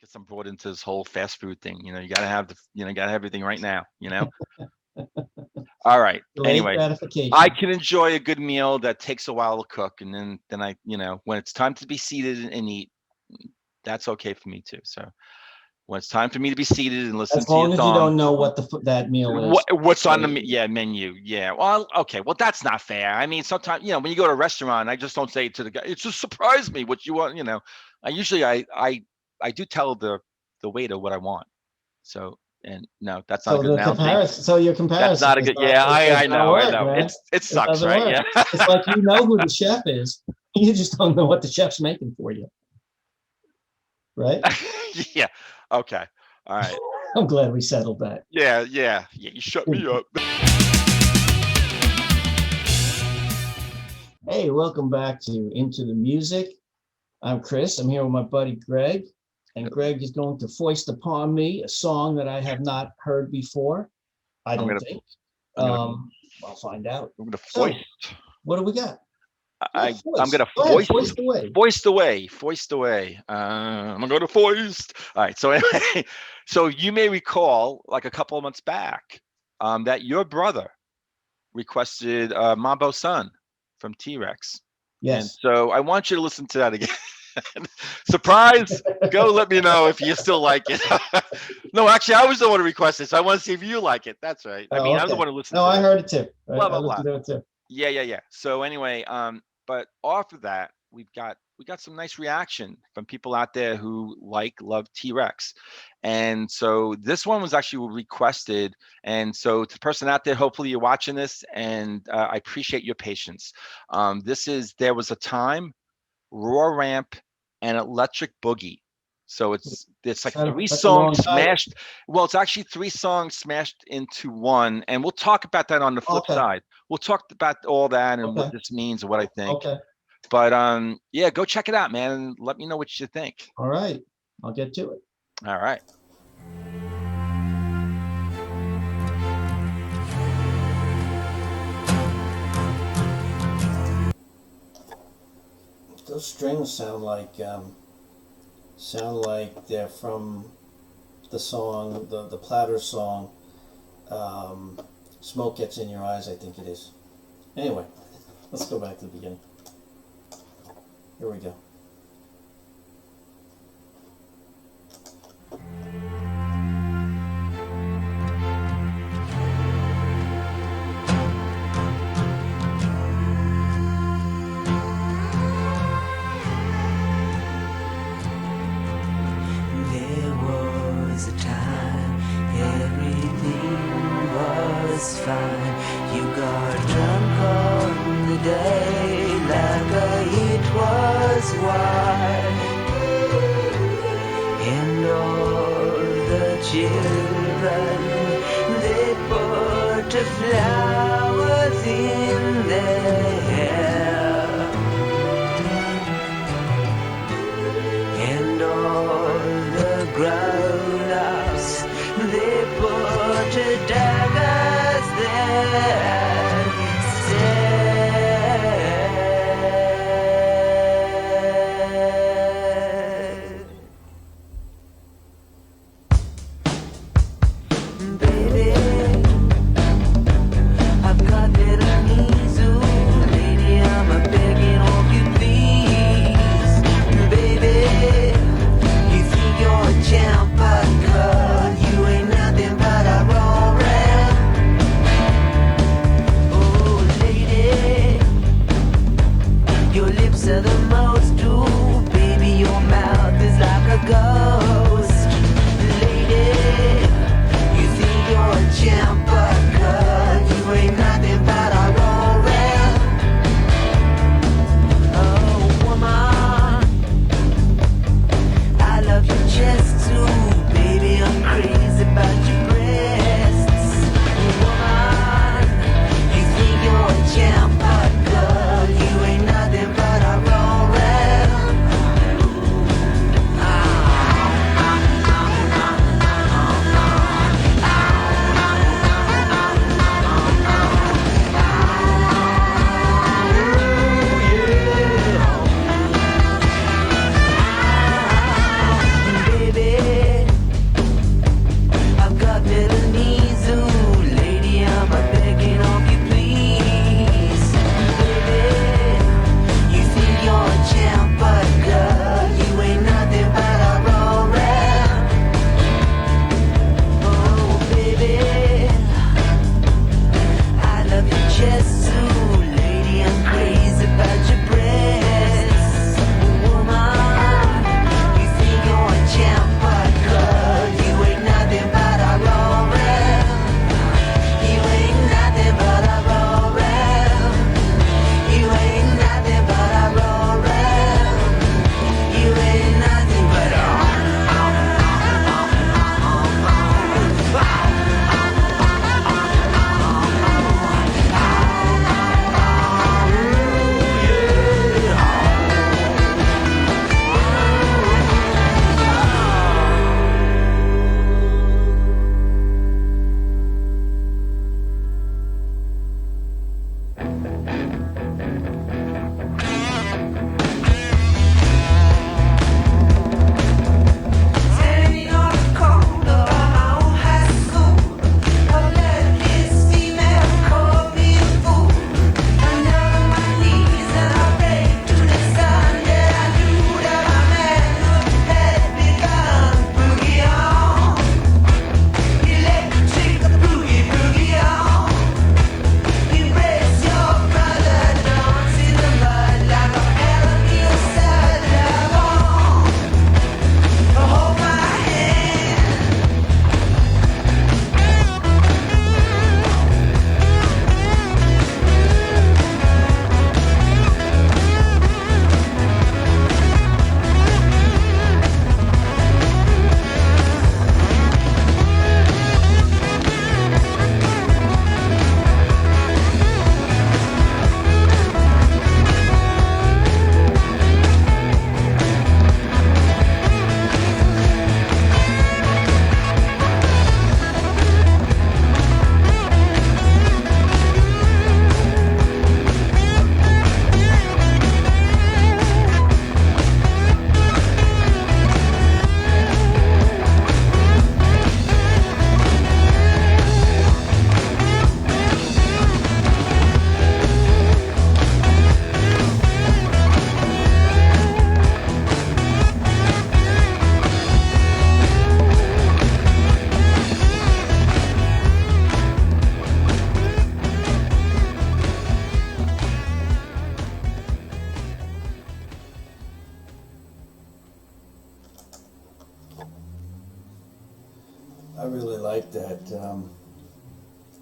guess I'm brought into this whole fast food thing. You gotta have gotta have everything right now. All right. Delayed Anyway, I gratification. can enjoy a good meal that takes a while to cook, and then I, when it's time to be seated and eat, that's okay for me too. So when it's time for me to be seated and listen As to your long as you song, don't know what that meal is. what's on the Say, menu? Yeah. Well, okay. Well, that's not fair. I mean, sometimes when you go to a restaurant, I just don't say to the guy. It just surprised me what you want. I usually I do tell the waiter what I want. So and no, that's not a so good the analogy. comparison. So your That's comparison not a is good. not. Yeah, It I does not know, I work, know. man. It It sucks, doesn't right? work. Yeah. It's like you know who the chef is. You just don't know what the chef's making for you, right? Yeah. Okay. All right. I'm glad we settled that. Yeah, yeah, yeah. You shut me up. Hey, welcome back to Into the Music. I'm Chris. I'm here with my buddy Greg, and Greg is going to foist upon me a song that I have not heard before. I I'm don't gonna think. I'm gonna I'll find out. I'm gonna So, foist. what do we got? Yeah, I'm foist. gonna Go ahead, foist foist away. foist away, foist away. I'm gonna foist. All right. So anyway, so you may recall, like a couple of months back, that your brother requested Mambo Sun from T-Rex, and Yes. so I want you to listen to that again. Surprise! Go let me know if you still like it. No, actually, I was the one who requested, so I want to see if you like it. That's right. I mean, Oh, I'm the okay. one who listened No, to I it. heard it too. Blah I blah blah. listened to it too. Yeah, yeah, yeah. So anyway, but after that, we got some nice reaction from people out there who love T-Rex, and so this one was actually requested. And so to the person out there, hopefully you're watching this, and I appreciate your patience. This is There Was a Time, Raw Ramp, and Electric Boogie. So it's like three That's a long songs title. smashed. Well, it's actually three songs smashed into one, and we'll talk about that on the flip Okay. side. We'll talk about all that and what Okay. this means and what I think. Okay. But yeah, go check it out, man, and let me know what you think. All right. I'll get to it. All right. Those strings sound like they're from the song, the Platter song. Smoke Gets in Your Eyes, I think it is. Anyway, let's go back to the beginning. Here we go. There was a time everything was fine. You got drunk on the day like it was wine. And all the children, they put flowers in their hair. And all the grown-ups, they put daggers there. Said, baby, I've got little knees, ooh, lady, I'm a begging of you, please. Baby, you think you're a champ, but girl, you ain't nothing but a raw rat. Oh, lady, your lips are the most, ooh, baby, your mouth is like a ghost. Lady, you think you're a champ, but girl, you ain't nothing but a raw rat. Oh, woman, I love your chest too, baby, I'm crazy about your breasts. Woman, you think you're a champ, but girl, you ain't nothing but a raw rat. Ah. I really like that.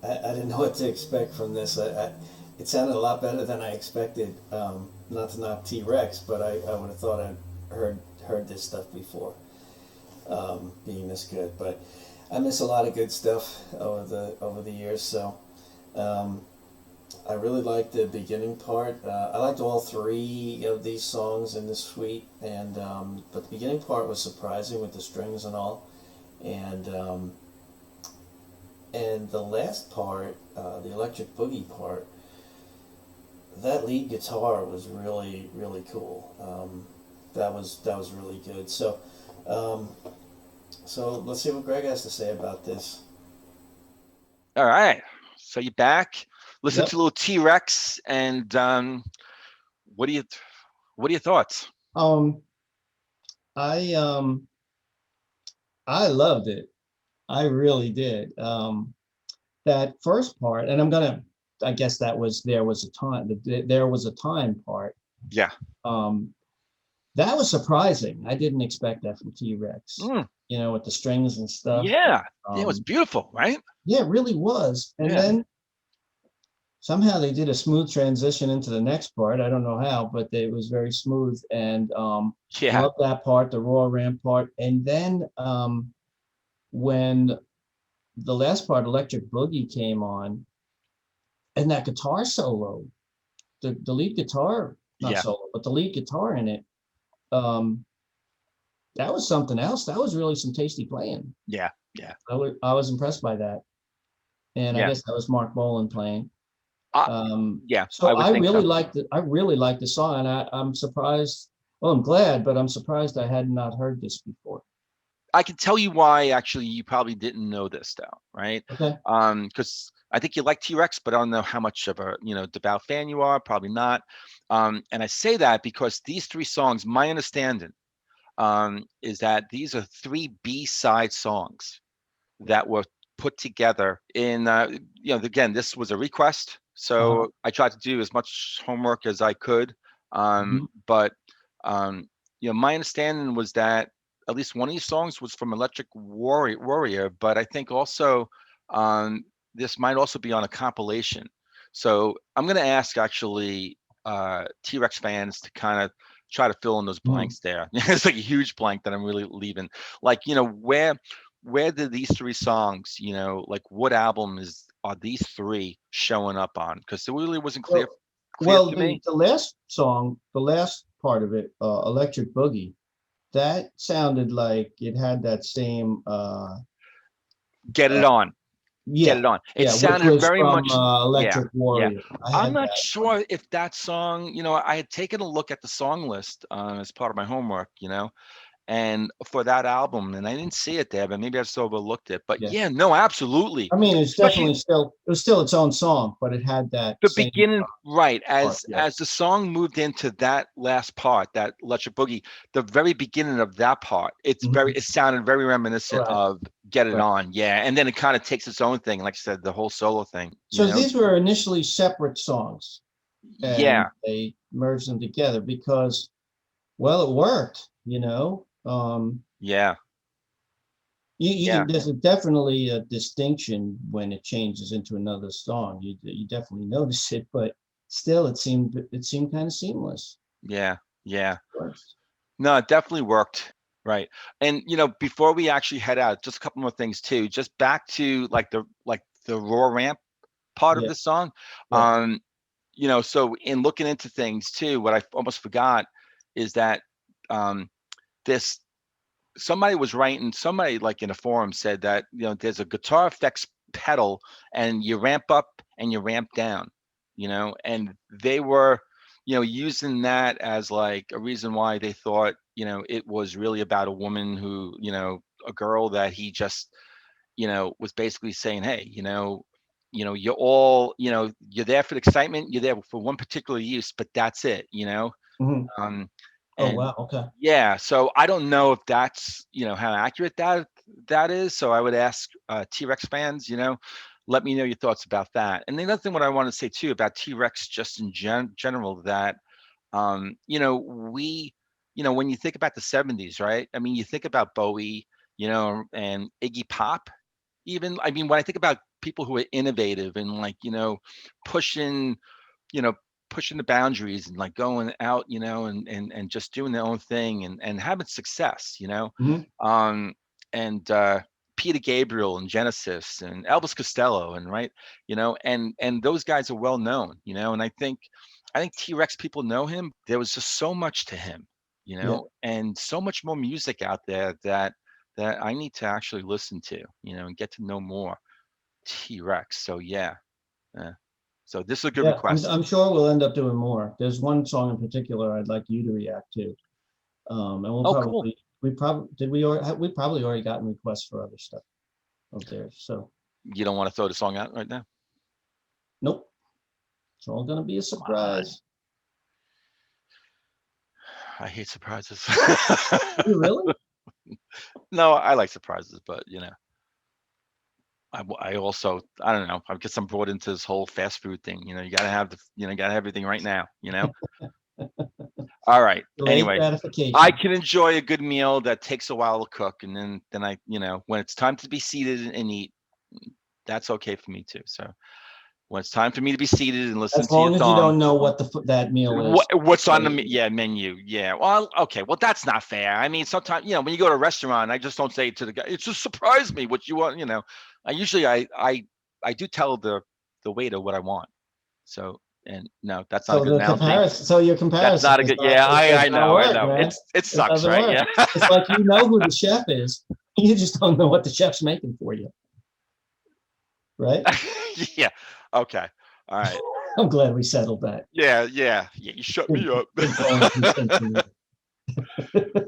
I didn't know what to expect from this. It sounded a lot better than I expected. Not to knock T Rex, but I would have thought I'd heard this stuff before, being this good. But I miss a lot of good stuff over the years. So um, I really liked the beginning part. I liked all three of these songs in this suite, and but the beginning part was surprising with the strings and all, and and the last part, the electric boogie part, that lead guitar was really really cool. That was really good. Um, so let's see what Greg has to say about this. All right. So you're back. Listen Yep. to a little T-Rex, and what do you what are your thoughts? Um, I um, I loved it. I really did. That first part, and I guess that was there was a time. There was a time part. Yeah. Um, that was surprising. I didn't expect that from T Rex. Mm, With the strings and stuff. yeah. Yeah, it was Um, beautiful, right? yeah, it really was. And Yeah. then somehow they did a smooth transition into the next part. I don't know how, but it was very smooth. And Yeah. love that part, the raw ramp part. And then when the last part, Electric Boogie, came on, and that guitar solo, the lead guitar, not Yeah. solo, but the lead guitar in it, um, that was something else. That was really some tasty playing. Yeah. Yeah. I was impressed by that. And I Yeah. guess that was Mark Bolan playing. Uh, yeah, So I would I think really so. liked it. I really liked the song, and I'm surprised. Well, I'm glad, but I'm surprised I had not heard this before. I can tell you why actually you probably didn't know this though, right? Okay. Because I think you like T-Rex, but I don't know how much of a, devout fan you are, probably not. And I say that because these three songs, my understanding, is that these are three B-side songs that were put together in, again, this was a request. Uh-huh. So I tried to do as much homework as I could. Mhm. But, my understanding was that at least one of these songs was from Electric Warrior, but I think also this might also be on a compilation. So I'm going to ask actually T-Rex fans to kind of try to fill in those Mhm. blanks there. It's like a huge blank that I'm really leaving. Like, where did these three songs, like what album are these three showing up on? Because it really wasn't Well, clear well, to the me. the last song, the last part of it, Electric Boogie, that sounded like it had that same Get It uh On, Get yeah, It On. It yeah, which sounded was very from much, yeah, Electric yeah. Warrior. I I'm had not that one. sure if that song, I had taken a look at the song list as part of my homework, and for that album, and I didn't see it there, but maybe I just overlooked it. But Yeah. yeah, no, absolutely. I mean, it's Especially definitely still it was still its own song, but it had that the same beginning, right? part. as Yeah. as the song moved into that last part, that Electric Boogie, the very beginning of that part, Mhm. it sounded very reminiscent Correct. of Get It Right. On. Yeah, and then it kind of takes its own thing, like I said, the whole solo thing, So these were initially separate songs, and yeah, they merged them together because, well, it worked. yeah, You yeah, can there's definitely a distinction when it changes into another song. You definitely notice it, but still, it seemed kind of seamless. yeah, yeah. Works. No, it definitely worked. Right. And before we actually head out, just a couple more things too. Just back to like the raw ramp part of Yeah. the song. Yeah. Um, so in looking into things too, what I almost forgot is that um this somebody like in a forum said that there's a guitar effects pedal, and you ramp up and you ramp down, and they were using that as like a reason why they thought it was really about a woman who, a girl that he just was basically saying, hey, you're all, you're there for the excitement, you're there for one particular use, but that's it. Mhm. um Oh and wow. Okay. yeah, so I don't know if that's, how accurate that is. So I would ask T-Rex fans, let me know your thoughts about that. And the other thing what I want to say too about T-Rex just in general, that we, when you think about the 70s, right? I mean, you think about Bowie, and Iggy Pop, even, I mean, when I think about people who are innovative and like, pushing, you know, pushing the boundaries and like going out, and just doing their own thing and having success, Mhm. um, and Peter Gabriel and Genesis and Elvis Costello and right, and those guys are well known, and I think T-Rex people know him. There was just so much to him, Yeah. and so much more music out there that I need to actually listen to, and get to know more T-Rex. So yeah, uh, so this is a good Yeah, request. I'm sure we'll end up doing more. There's one song in particular I'd like you to react to. And we'll Oh, cool. probably, we probably, did we already, we probably already gotten requests for other stuff of theirs. So, You don't want to throw the song out right now? nope, it's all gonna be a Come on. surprise. I hate surprises. You really? No, I like surprises, but I also, I don't know. I guess I'm brought into this whole fast food thing. You gotta have gotta have everything right now. All right. Delayed Anyway, I gratification. can enjoy a good meal that takes a while to cook, and then I, when it's time to be seated and eat, that's okay for me too. So when it's time for me to be seated and listen As to your long as you song, don't know what that meal is. what's on the Right. menu? Yeah. Well, okay. Well, that's not fair. I mean, sometimes when you go to a restaurant, I just don't say to the guy, "It just surprised me what you want." I usually I do tell the waiter what I want. So and no, that's not a So good the analogy. comparison, so your That's comparison not a is good. not, Yeah, it I does I not know, I work, know. man. It It sucks, doesn't right? work. Yeah. It's like you know who the chef is, you just don't know what the chef's making for you, right? Yeah. Okay. All right. I'm glad we settled that. Yeah. Yeah. Yeah. You shut Good, me up. good going concern.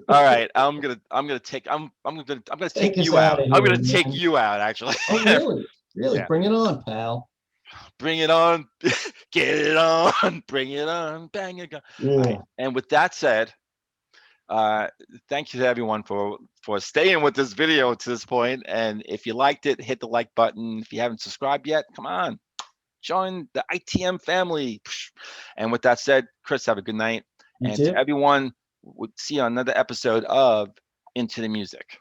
All right. I'm gonna take Take us you out out. of I'm here, gonna take man. you out. Actually. Oh, really? Really? Yeah. Bring it on, pal. Bring it on. Get it on. Bring it on. Bang it. All right. Yeah. And with that said, uh, thank you to everyone for staying with this video to this point. And if you liked it, hit the like button. If you haven't subscribed yet, come on, join the ITM family. And with that said, Chris, have a good night. You And to too. everyone, we'll see you on another episode of Into the Music.